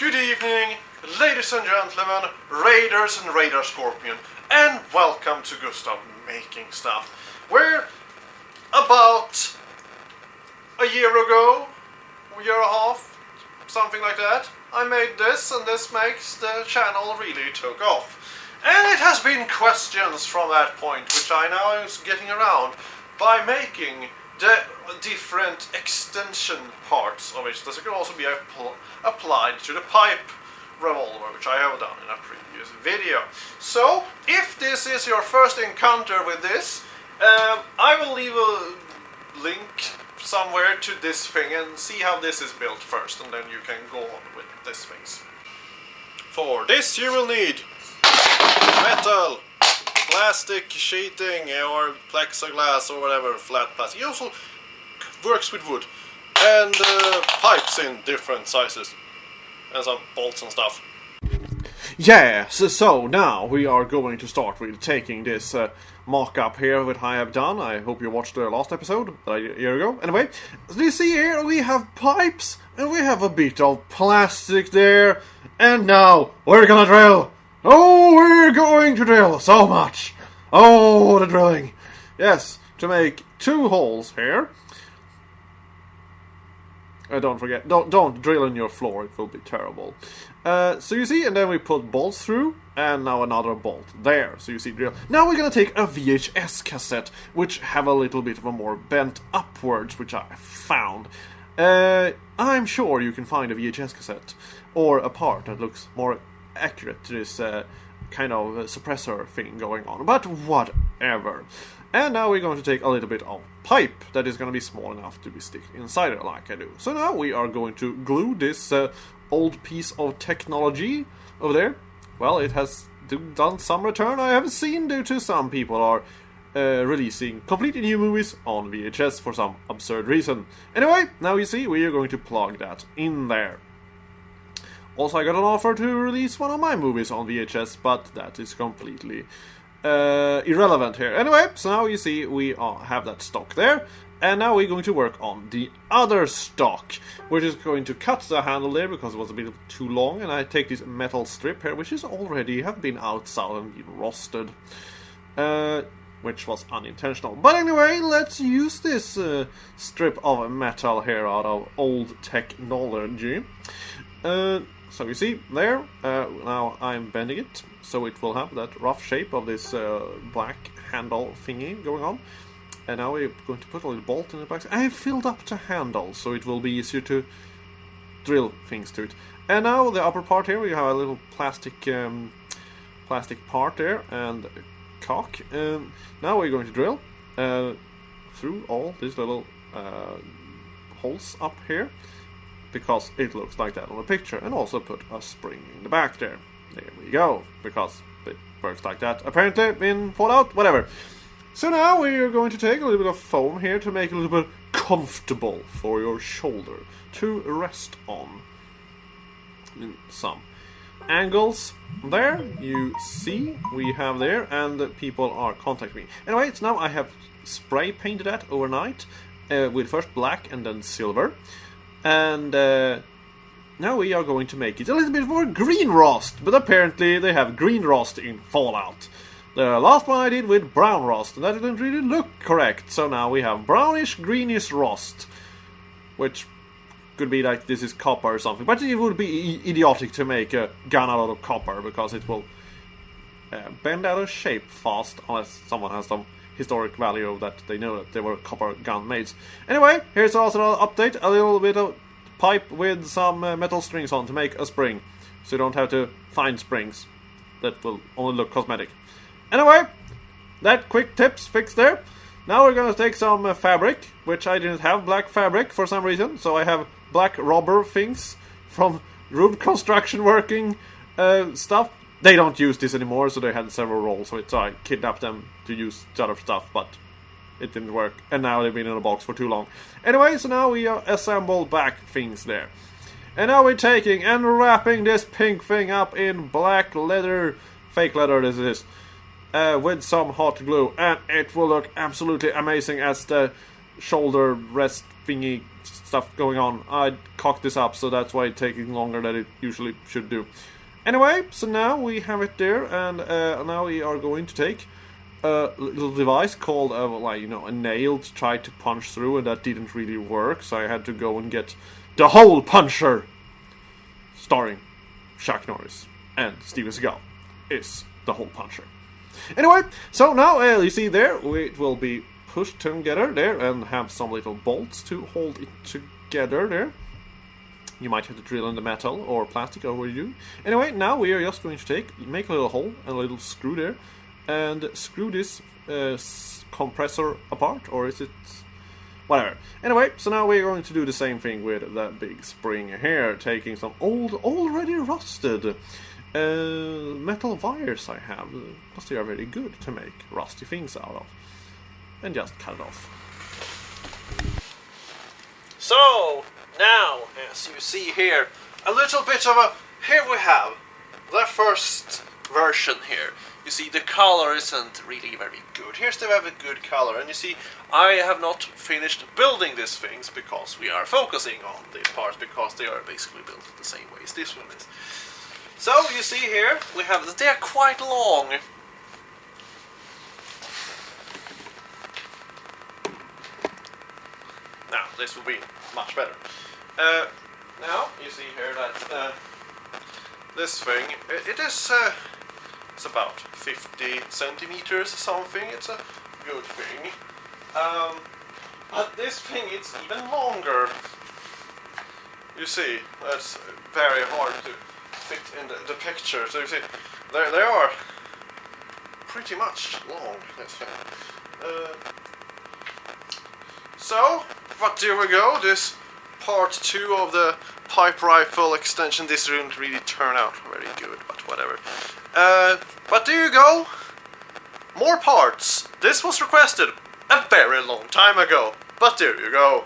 Good evening, ladies and gentlemen, Raiders and Radar Scorpion, and welcome to Gustav Making Stuff, where about a year ago, a year and a half, something like that, I made this, and this makes the channel really took off. And it has been questions from that point, which I now am getting around by making the different extension parts of it. This can also be applied to the pipe revolver, which I have done in a previous video. So, if this is your first encounter with this, I will leave a link somewhere to this thing and see how this is built first, and then you can go on with this things. For this you will need metal, plastic sheeting or plexiglass or whatever, flat plastic. It also works with wood. And pipes in different sizes. And some bolts and stuff. Yeah, so now we are going to start with taking this mock-up here that I have done. I hope you watched the last episode a year ago. Anyway, as you see here, we have pipes and we have a bit of plastic there. And now we're gonna drill. Oh, we're going to drill so much. Oh, the drilling. Yes, to make 2 holes here. Don't forget, don't drill in your floor, it will be terrible. So you see, and then we put bolts through, and now another bolt there. So you see, drill. Now we're gonna take a VHS cassette, which have a little bit of a more bent upwards, which I found. I'm sure you can find a VHS cassette, or a part that looks more accurate to this kind of suppressor thing going on, but whatever. And now we're going to take a little bit of pipe that is going to be small enough to be stick inside it like I do. So now we are going to glue this old piece of technology over there. Well, it has done some return, I have seen, due to some people are releasing completely new movies on VHS for some absurd reason. Anyway, now you see we are going to plug that in there. Also, I got an offer to release one of my movies on VHS, but that is completely irrelevant here. Anyway, so now you see we have that stock there, and now we're going to work on the other stock. We're just going to cut the handle there because it was a bit too long, and I take this metal strip here, which is already have been outside and been rusted, which was unintentional. But anyway, let's use this strip of metal here out of old technology. So you see there, now I'm bending it, so it will have that rough shape of this black handle thingy going on. And now we're going to put a little bolt in the back. I have filled up the handle, so it will be easier to drill things to it. And now the upper part here, we have a little plastic part there, and a cock. And now we're going to drill through all these little holes up here, because it looks like that on the picture, and also put a spring in the back there. There we go, because it works like that, apparently, in Fallout, whatever. So now we are going to take a little bit of foam here to make it a little bit comfortable for your shoulder to rest on. In some angles there, you see, we have there, and people are contacting me. Anyway, so now I have spray painted that overnight, with first black and then silver. And now we are going to make it a little bit more green rust, but apparently they have green rust in Fallout. The last one I did with brown rust, and that didn't really look correct, so now we have brownish, greenish rust, which could be like this is copper or something, but it would be idiotic to make a gun out of copper, because it will bend out of shape fast, unless someone has some historic value that they know that they were copper gun mates. Anyway, here's also an update, a little bit of pipe with some metal strings on to make a spring, so you don't have to find springs. That will only look cosmetic. Anyway, that quick tips fixed there. Now we're gonna take some fabric, which I didn't have black fabric for some reason, so I have black rubber things from road construction working stuff. They don't use this anymore, so they had several rolls, so I kidnapped them to use the other stuff, but it didn't work, and now they've been in a box for too long. Anyway, so now we assemble back things there. And now we're taking and wrapping this pink thing up in black leather, fake leather this is, with some hot glue, and it will look absolutely amazing as the shoulder rest thingy stuff going on. I cocked this up, so that's why it's taking longer than it usually should do. Anyway, so now we have it there, and now we are going to take a little device called, like, you know, a nail to try to punch through, and that didn't really work, so I had to go and get the hole puncher, starring Chuck Norris and Steven Seagal is the hole puncher. Anyway, so now you see there, it will be pushed together there and have some little bolts to hold it together there. You might have to drill in the metal or plastic or what you do. Anyway, now we are just going to make a little hole and a little screw there and screw this compressor apart, or is it whatever. Anyway, so now we're going to do the same thing with that big spring here, taking some already rusted metal wires I have, because they are very good to make rusty things out of, and just cut it off. So, now, as you see here, a little bit of here we have the first version here. You see, the color isn't really very good. Here's the very good color, and you see, I have not finished building these things because we are focusing on these parts because they are basically built the same way as this one is. So, you see here, we have, they are quite long. Now, this will be much better. Now, you see here that this thing, it is it's about 50 centimeters something, it's a good thing. But this thing, it's even longer. You see, that's very hard to fit in the picture. So you see, they are pretty much long, this thing. So, but there we go, this part 2 of the pipe rifle extension. This didn't really turn out very good, but whatever. But there you go, more parts. This was requested a very long time ago, but there you go.